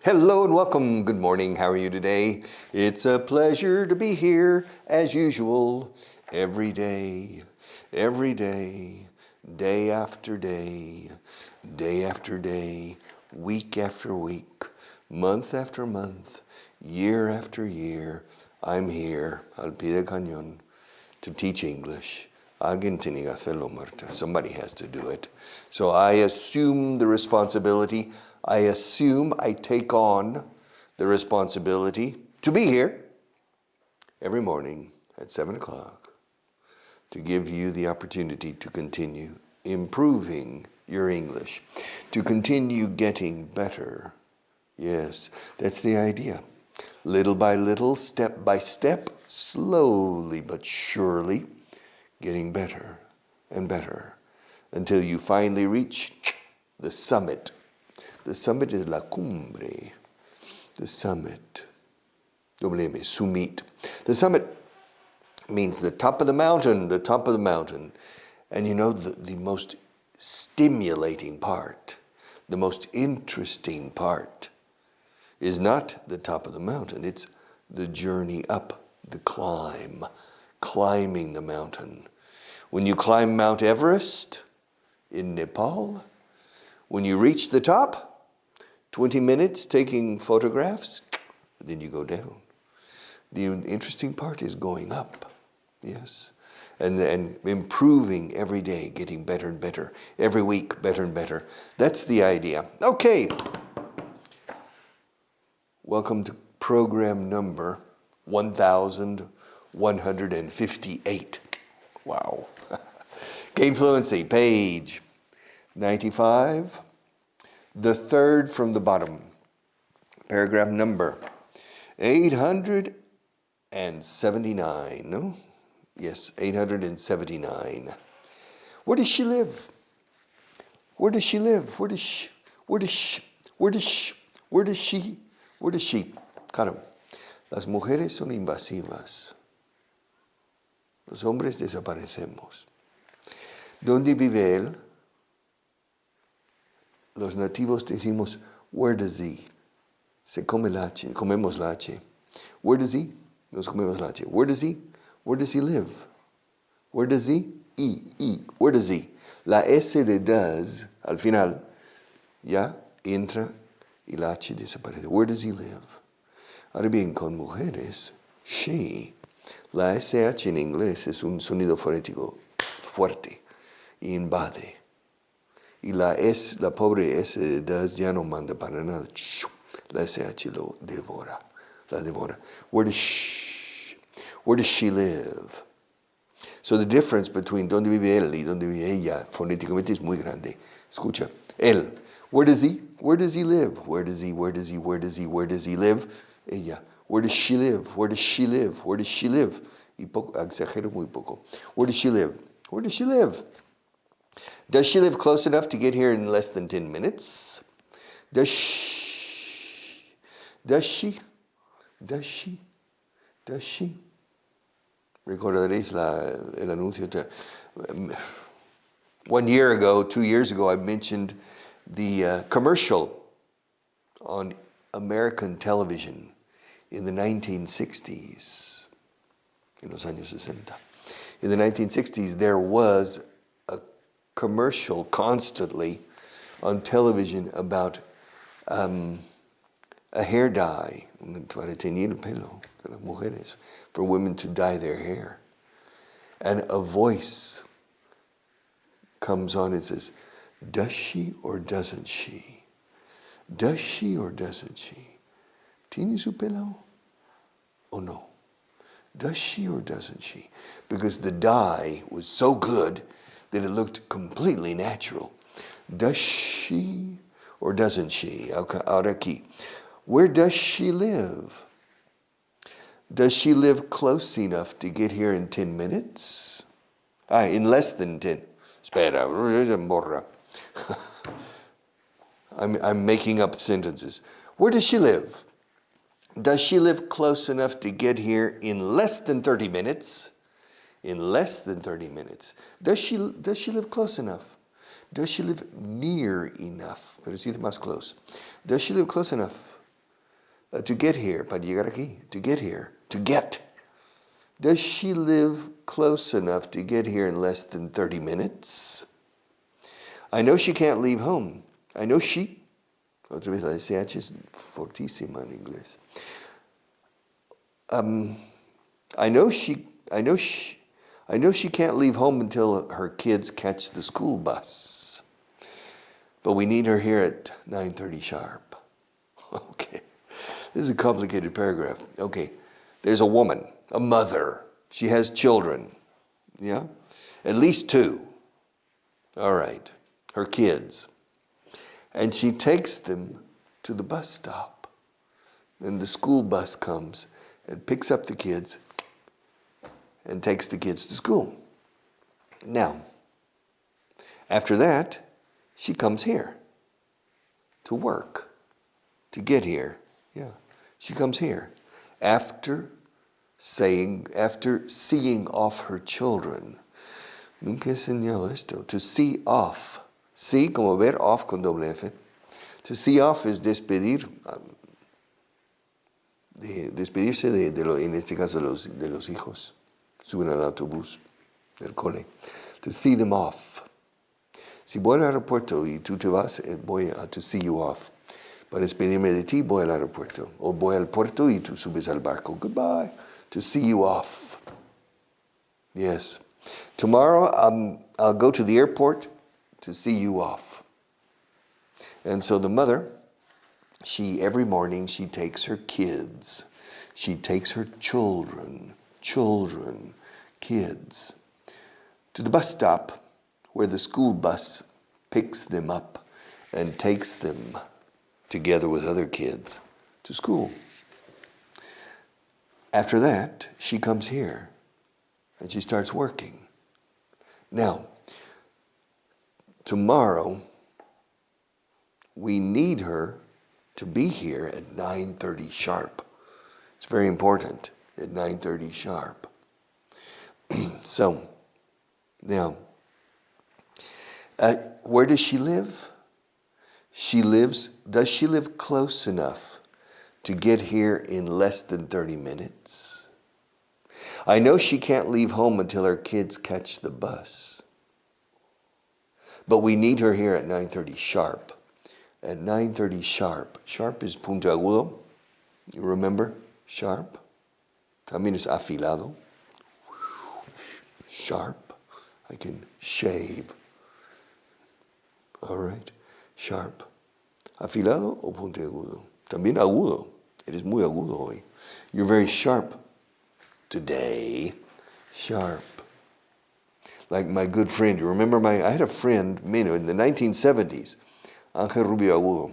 Hello and welcome. Good morning. How are you today? It's a pleasure to be here as usual every day, day after day, day after day, week after week, month after month, year after year. I'm here, al pie del cañón, to teach English. Alguien tiene que hacerlo, Marta. Somebody has to do it. So I assume the responsibility. I take on the responsibility to be here every morning at 7 o'clock to give you the opportunity to continue improving your English, to continue getting better. Yes, that's the idea. Little by little, step by step, slowly but surely, getting better and better until you finally reach the summit. The summit is la cumbre. The summit. Summit. The summit means the top of the mountain, the top of the mountain. And you know, the most stimulating part, the most interesting part is not the top of the mountain. It's the journey up, the climb, climbing the mountain. When you climb Mount Everest in Nepal, when you reach the top, 20 minutes taking photographs, then you go down. The interesting part is going up, yes, and improving every day, getting better and better, every week better and better. That's the idea. Okay, welcome to program number 1158. Wow. Game Fluency, page 95. The third from the bottom, paragraph number 879, no? Yes, 879. Where does she live? Where does she live? Where does she? Claro, las mujeres son invasivas. Los hombres desaparecemos. ¿Dónde vive él? Los nativos decimos, where does he? Se come la H, comemos la H. Where does he? Nos comemos la H. Where does he? Where does he live? Where does he? Where does he? La S de does, al final, ya entra y la H desaparece. Where does he live? Ahora bien, con mujeres, she. La SH en inglés es un sonido fonético fuerte y invade. Y la pobre S de does ya no manda para nada. La SH lo devora, la devora. Where does she live? So the difference between donde vive él y donde vive ella fonéticamente es muy grande. Escucha, él. Where does he live? Where does he live? Ella. Where does she live? Where does she live? Where does she live? Y poco, exagero muy poco. Where does she live? Where does she live? Does she live close enough to get here in less than 10 minutes? Does she? Recordaréis el anuncio. 1 year ago, 2 years ago, I mentioned the commercial on American television in the 1960s. En los años 60. In the 1960s, there was commercial constantly on television about a hair dye para teñir el pelo de las mujeres, for women to dye their hair. And a voice comes on and says, does she or doesn't she? Does she or doesn't she? ¿Tiene su pelo o no? Does she or doesn't she? Because the dye was so good that it looked completely natural. Does she or doesn't she? Ahora aquí. Where does she live? Does she live close enough to get here in 10 minutes? In less than 10. Espera, morra. I'm making up sentences. Where does she live? Does she live close enough to get here in less than 30 minutes? In less than 30 minutes. Does she live close enough? Does she live near enough? Pero si más close. Does she live close enough? To get here, para llegar aquí, to get here, to get. Does she live close enough to get here in less than 30 minutes? I know she can't leave home. I know she. Otra vez la SH es fortísima en inglés. I know she can't leave home until her kids catch the school bus. But we need her here at 9:30 sharp. Okay. This is a complicated paragraph. Okay. There's a woman, a mother. She has children. Yeah? At least 2. All right. Her kids. And she takes them to the bus stop. And the school bus comes and picks up the kids and takes the kids to school. Now, after that, she comes here to work, to get here. Yeah, she comes here after seeing off her children. Nunca he enseñado esto. To see off. See, como ver, off con doble F. To see off es despedir, despedirse en este caso de los hijos. Suben al autobús del cole. To see them off. Si voy al aeropuerto y tú te vas, voy a to see you off. Para despedirme de ti, voy al aeropuerto. O voy al puerto y tú subes al barco. Goodbye. To see you off. Yes. Tomorrow, I'll go to the airport to see you off. And so the mother, every morning, she takes her kids. She takes her children, kids, to the bus stop where the school bus picks them up and takes them together with other kids to school. After that, she comes here and she starts working. Now, tomorrow, we need her to be here at 9:30 sharp. It's very important, at 9:30 sharp. So, now, where does she live? Does she live close enough to get here in less than 30 minutes? I know she can't leave home until her kids catch the bus. But we need her here at 9:30 sharp. At 9:30 sharp. Sharp is punto agudo. You remember? Sharp. También es afilado. Sharp. I can shave. All right. Sharp. Afilado o punto agudo. También agudo. Eres muy agudo hoy. You're very sharp today. Sharp. Like my good friend. You remember I had a friend, in the 1970s, Ángel Rubio Agudo.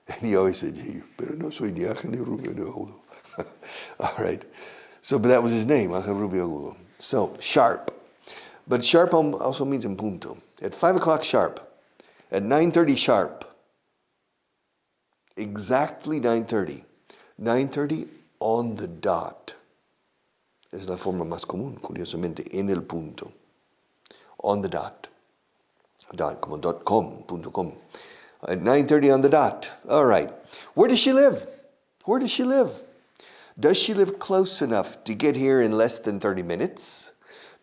And he always said, pero no soy ni Ángel ni Rubio ni Agudo. All right. So, but that was his name, Ángel Rubio Agudo. So, sharp. But sharp also means en punto. At 5 o'clock sharp. At 9:30 sharp. Exactly 9:30. 9:30 on the dot. Es la forma más común, curiosamente, en el punto. On the dot. Dot, como .com. At 9:30 on the dot. All right. Where does she live? Where does she live? Does she live close enough to get here in less than 30 minutes?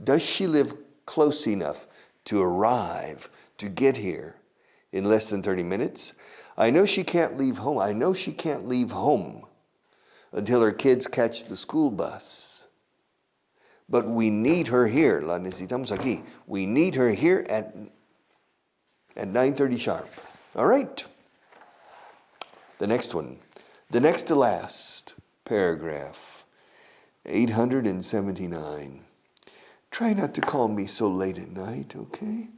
Does she live close enough to arrive, to get here in less than 30 minutes? I know she can't leave home. I know she can't leave home until her kids catch the school bus. But we need her here. La necesitamos aquí. We need her here at 9:30 sharp. All right. The next one. The next to last paragraph. 879. Try not to call me so late at night, okay?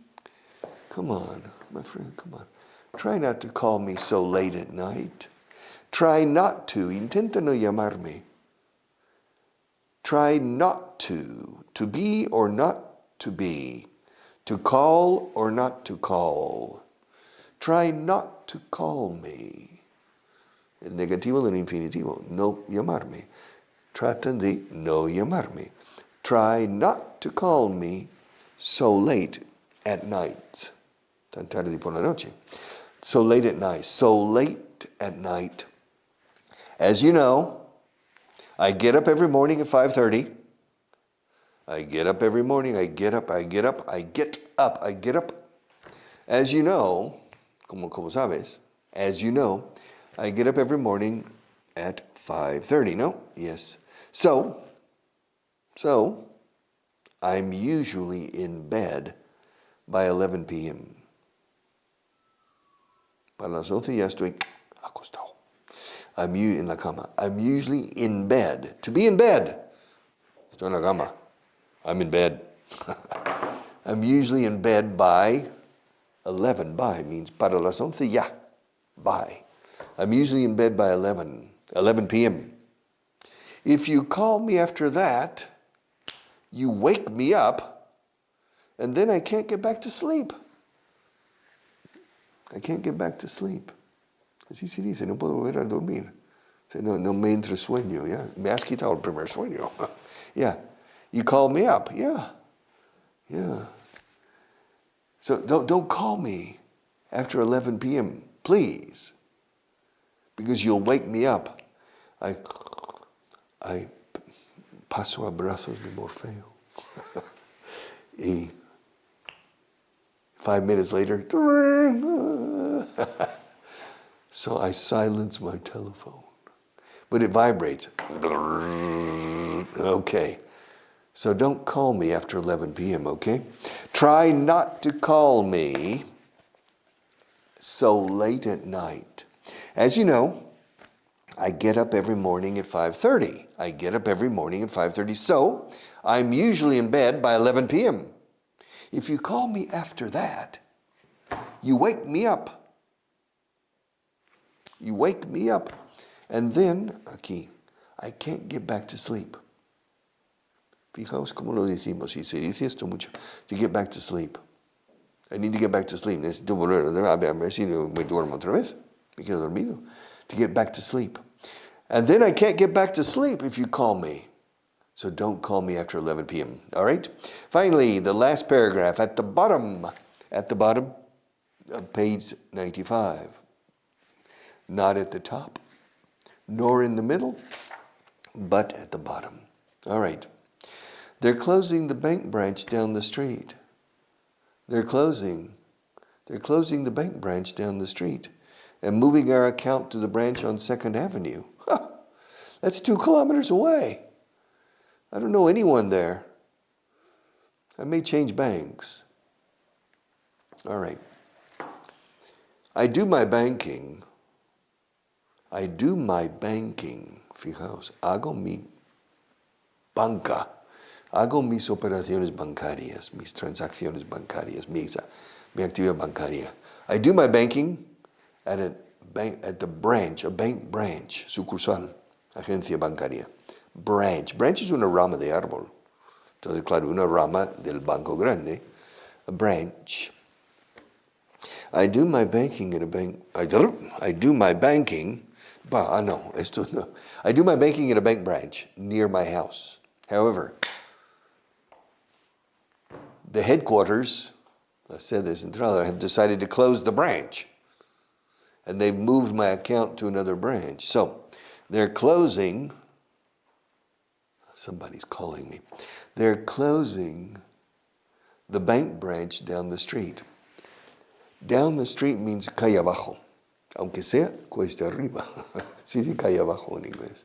Come on, my friend, come on. Try not to call me so late at night. Try not to. Intenta no llamarme. Try not to be or not to be, to call or not to call. Try not to call me. El negativo del infinitivo, no llamarme. Trata de no llamarme. Try not to call me so late at night. Tan tarde por la noche. So late at night. So late at night. As you know, I get up every morning at 5:30. I get up every morning. I get up. As you know, como sabes, as you know, I get up every morning at 5:30, no? Yes. So, I'm usually in bed by 11 p.m. Para las 11 ya estoy acostado. I'm en la cama. I'm usually in bed. To be in bed. Estoy en la cama. I'm in bed. I'm usually in bed by 11. By means para las 11 ya. By. I'm usually in bed by 11 p.m. If you call me after that, you wake me up, and then I can't get back to sleep. I can't get back to sleep. Así se dice, no puedo volver a dormir. No me entra sueño, yeah. Me has quitado el primer sueño. Yeah. You call me up, yeah. So don't call me after 11 p.m., please, because you'll wake me up. I paso abrazos de Morfeo. Y 5 minutes later, so I silence my telephone. But it vibrates. Okay. So don't call me after 11 p.m., okay? Try not to call me so late at night. As you know, I get up every morning at 5:30. So I'm usually in bed by 11 p.m. If you call me after that, you wake me up. And then, aquí, I can't get back to sleep. Fijaos cómo lo decimos. Y se dice esto mucho. To get back to sleep. I need to get back to sleep. Necesito volver a ver si me duermo otra vez. Me quedo dormido. To get back to sleep. And then I can't get back to sleep if you call me. So don't call me after 11 p.m. All right? Finally, the last paragraph at the bottom of page 95. Not at the top, nor in the middle, but at the bottom. All right. They're closing the bank branch down the street. They're closing the bank branch down the street and moving our account to the branch on 2nd Avenue. Huh, that's 2 kilometers away. I don't know anyone there. I may change banks. All right. I do my banking. Fijaos, hago mi banca. Hago mis operaciones bancarias, mis transacciones bancarias, mi actividad bancaria. I do my banking at the branch, a bank branch, sucursal, agencia bancaria. Branch es una rama de árbol. Entonces, claro, una rama del banco grande, a branch. I do my banking in a bank. I do my banking. I do my banking in a bank branch near my house. However, the headquarters, la sede central, have decided to close the branch. And they've moved my account to another branch. So they're closing. Somebody's calling me. They're closing the bank branch down the street. Down the street means calle abajo. Aunque sea cuesta arriba. Se dice calle abajo en inglés.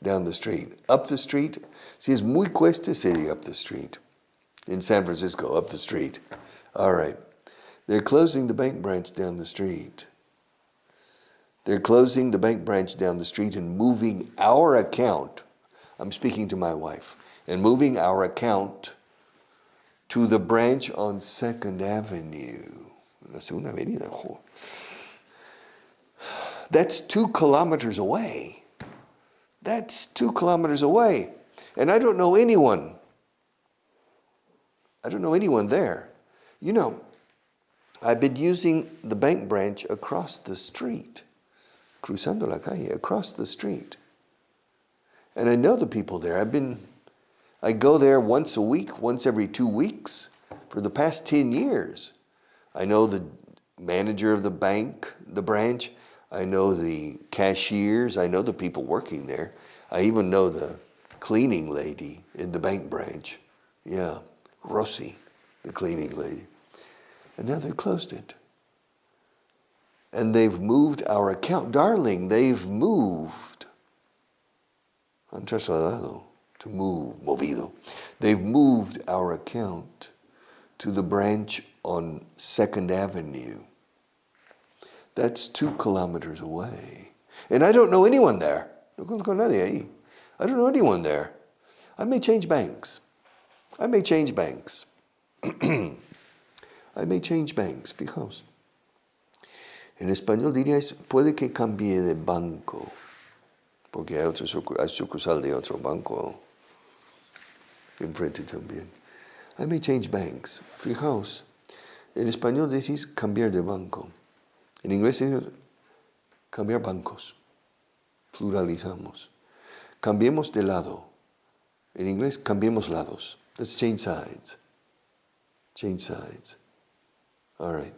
Down the street. Up the street. Si es muy cuesta, se dice up the street. In San Francisco, up the street. All right. They're closing the bank branch down the street. They're closing the bank branch down the street and moving our account. I'm speaking to my wife. And moving our account to the branch on 2nd Avenue. La Segunda Avenida. That's 2 kilometers away. And I don't know anyone. There. You know, I've been using the bank branch across the street. Cruzando la calle, across the street. And I know the people there. I go there once a week, once every 2 weeks for the past 10 years. I know the manager of the bank, the branch. I know the cashiers. I know the people working there. I even know the cleaning lady in the bank branch. Yeah, Rossi, the cleaning lady. And now they've closed it. And they've moved our account. Darling, they've moved. Han trasladado, to move, movido. They've moved our account to the branch on 2nd Avenue. That's 2 kilometers away. And I don't know anyone there. No conozco a nadie ahí. I don't know anyone there. I may change banks. I may change banks. I may change banks, fijaos. En español diríais, puede que cambie de banco, porque hay sucursal de otro banco enfrente también. I may change banks. Fijaos, en español decís cambiar de banco. En inglés es cambiar bancos. Pluralizamos. Cambiemos de lado. En inglés, cambiemos lados. Let's change sides. Change sides. All right.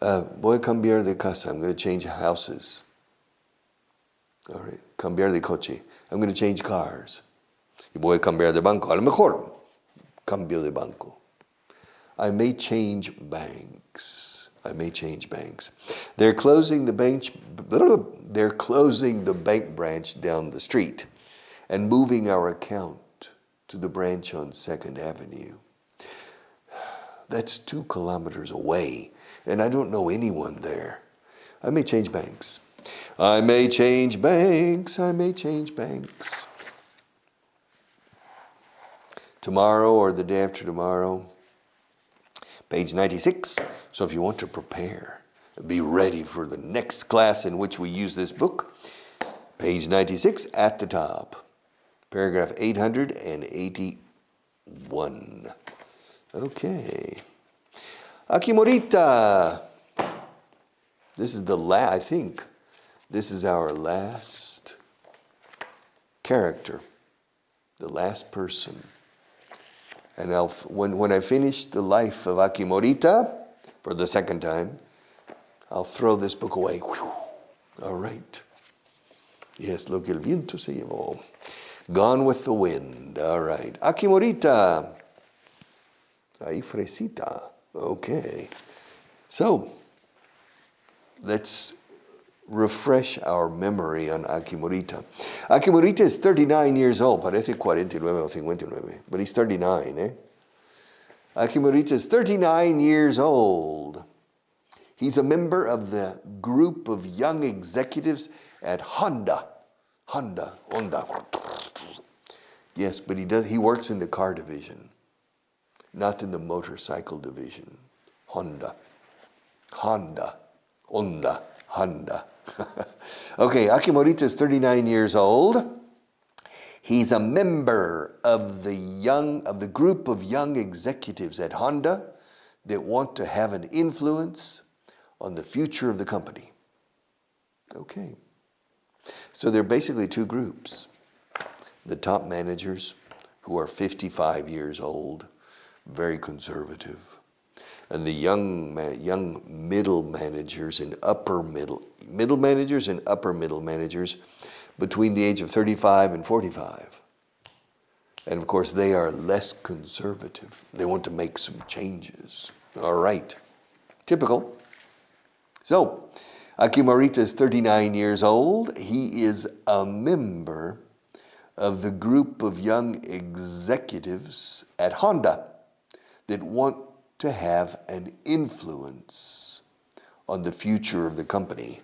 Voy a cambiar de casa. I'm going to change houses. All right. Cambiar de coche. I'm going to change cars. Y voy a cambiar de banco. A lo mejor, cambio de banco. I may change banks. I may change banks. They're closing the bank branch down the street and moving our account to the branch on 2nd Avenue. That's 2 kilometers away. And I don't know anyone there. I may change banks. I may change banks. I may change banks. Tomorrow or the day after tomorrow, page 96. So if you want to prepare, be ready for the next class in which we use this book, page 96 at the top, paragraph 881. Okay. Aquí morita. This is I think this is our last character, the last person. And when I finish the life of Aquí morita for the second time, I'll throw this book away. Whew. All right. Yes, lo que el viento se llevó. Gone with the wind. All right. Aquí morita. Ahí fresita. Okay, so let's refresh our memory on Aquí morita. Aquí morita is 39 years old. Parece 49 o 59, but he's 39, eh? Aquí morita is 39 years old. He's a member of the group of young executives at Honda. Honda. Yes, but he works in the car division. Not in the motorcycle division. Honda. Okay, Aquí morita is 39 years old. He's a member of the group of young executives at Honda that want to have an influence on the future of the company. Okay. So there are basically 2 groups. The top managers, who are 55 years old, very conservative, and the young middle managers and upper middle managers between the age of 35 and 45. And of course, they are less conservative. They want to make some changes. All right. Typical. So, Aquí morita is 39 years old. He is a member of the group of young executives at Honda that want to have an influence on the future of the company.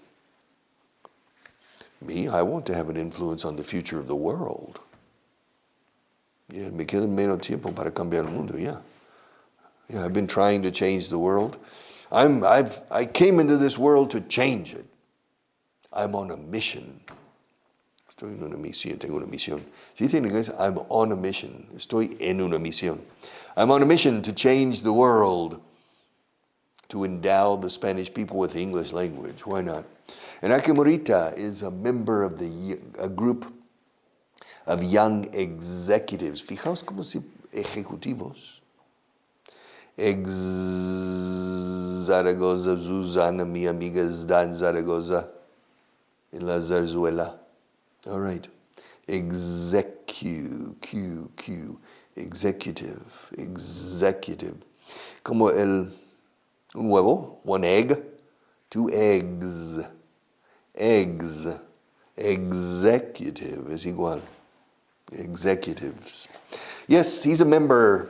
Me, I want to have an influence on the future of the world. Yeah, me queda menos tiempo para cambiar el mundo, yeah. Yeah, I've been trying to change the world. I came into this world to change it. I'm on a mission. Estoy en una misión, tengo una misión. Si dice en inglés, I'm on a mission. Estoy en una misión. I'm on a mission to change the world, to endow the Spanish people with the English language. Why not? And Aquí morita is a member of a group of young executives. Fijaos como si ejecutivos. Zaragoza, Susana, mi amiga está en Zaragoza. en la zarzuela. All right. Executive. Como un huevo, one egg, two eggs. Executive es igual. Executives. Yes, he's a member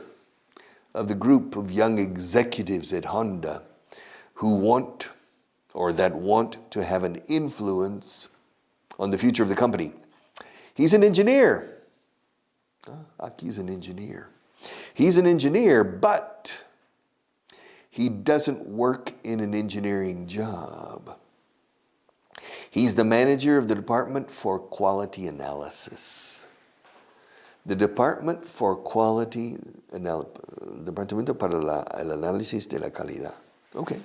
of the group of young executives at Honda who want to have an influence on the future of the company. He's an engineer. Aki's an engineer. He's an engineer, but he doesn't work in an engineering job. He's the manager of the Department for Quality Analysis. The Department for Quality Analysis. Departamento para el Análisis de la Calidad. Okay.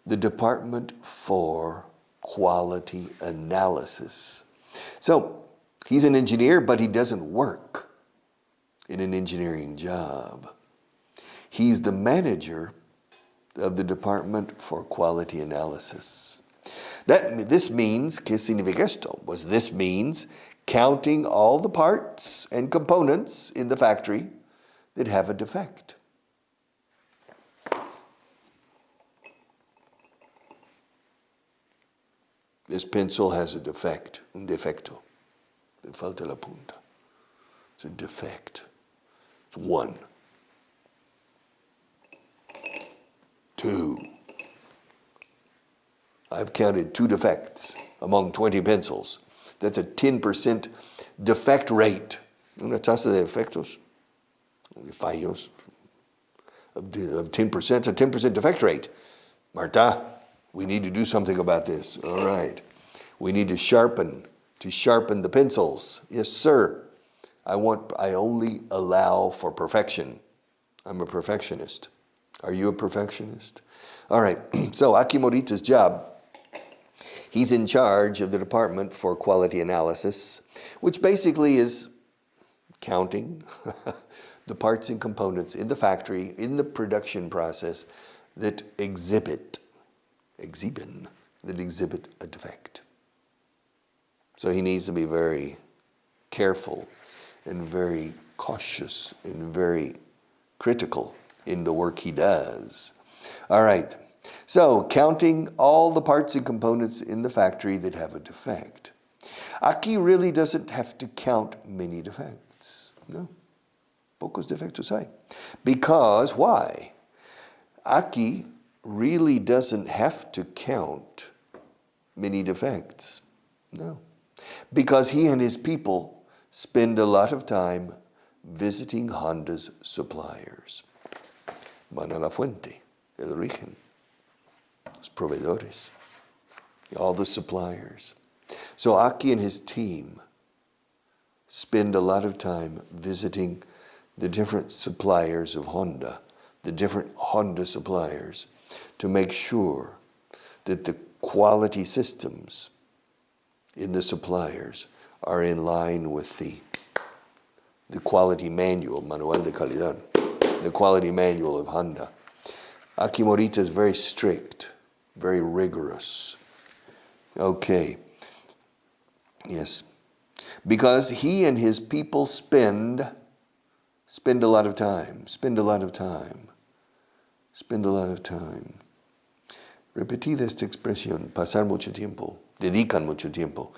The Department for Quality Analysis. So, he's an engineer, but he doesn't work in an engineering job. He's the manager of the Department for Quality Analysis. This means, ¿qué significa esto? Pues this means counting all the parts and components in the factory that have a defect. This pencil has a defect, un defecto. Le falta la punta. It's a defect. It's 1. 2. I've counted 2 defects among 20 pencils. That's a 10% defect rate. Una tasa de defectos, de fallos, of 10%. It's a 10% defect rate. Marta, we need to do something about this. All right. We need to sharpen the pencils. Yes, sir. I only allow for perfection. I'm a perfectionist. Are you a perfectionist? All right. So Aki Morita's job, he's in charge of the Department for Quality Analysis, which basically is counting the parts and components in the factory, in the production process that exhibit a defect. So he needs to be very careful and very cautious and very critical in the work he does. All right. So, counting all the parts and components in the factory that have a defect. Aki really doesn't have to count many defects. No. Pocos defectos hay. Because, why? Aki really doesn't have to count many defects. No. Because he and his people spend a lot of time visiting Honda's suppliers. Van a la fuente, el origen. Los proveedores, all the suppliers. So Aki and his team spend a lot of time visiting the different suppliers of Honda, the different Honda suppliers, to make sure that the quality systems in the suppliers are in line with the quality manual, Manual de Calidad, the quality manual of Honda. Aki Morita is very strict, very rigorous. Okay. Yes. Because he and his people spend a lot of time. Repetida esta expresión, pasar mucho tiempo, dedican mucho tiempo.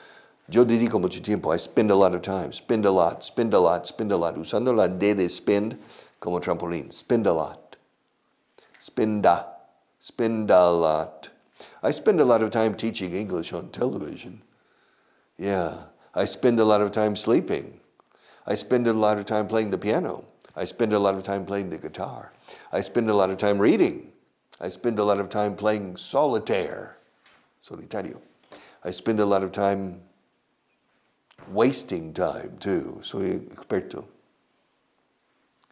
Yo dedico mucho tiempo. I spend a lot of time. Spend a lot. Usando la D de spend como trampolín. Spend a lot. Spend a lot. I spend a lot of time teaching English on television. Yeah. I spend a lot of time sleeping. I spend a lot of time playing the piano. I spend a lot of time playing the guitar. I spend a lot of time reading. I spend a lot of time playing solitario. I spend a lot of time wasting time too. Soy experto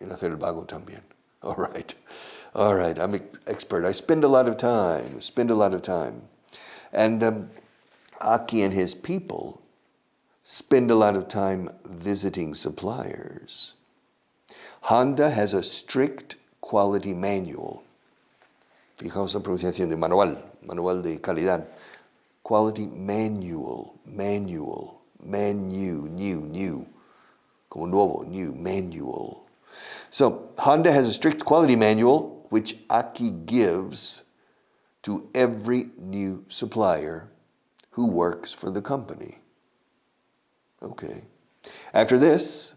en hacer el vago también. All right, I'm an expert. I spend a lot of time. And Aki and his people spend a lot of time visiting suppliers. Honda has a strict quality manual. Fijaos la pronunciación de manual de calidad. quality manual. New. Como nuevo, new, manual. So Honda has a strict quality manual which Aki gives to every new supplier who works for the company. Okay. After this,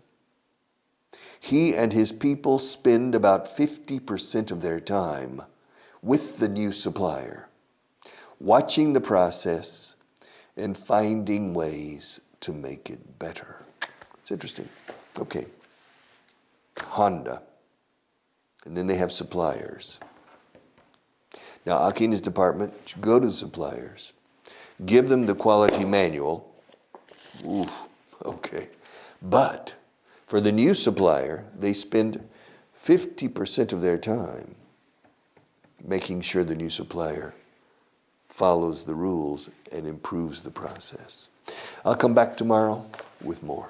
he and his people spend about 50% of their time with the new supplier, watching the process and finding ways to make it better. It's interesting. Okay. Honda. And then they have suppliers. Now, Aki and his department go to the suppliers, give them the quality manual. Oof, okay. But for the new supplier, they spend 50% of their time making sure the new supplier follows the rules and improves the process. I'll come back tomorrow with more.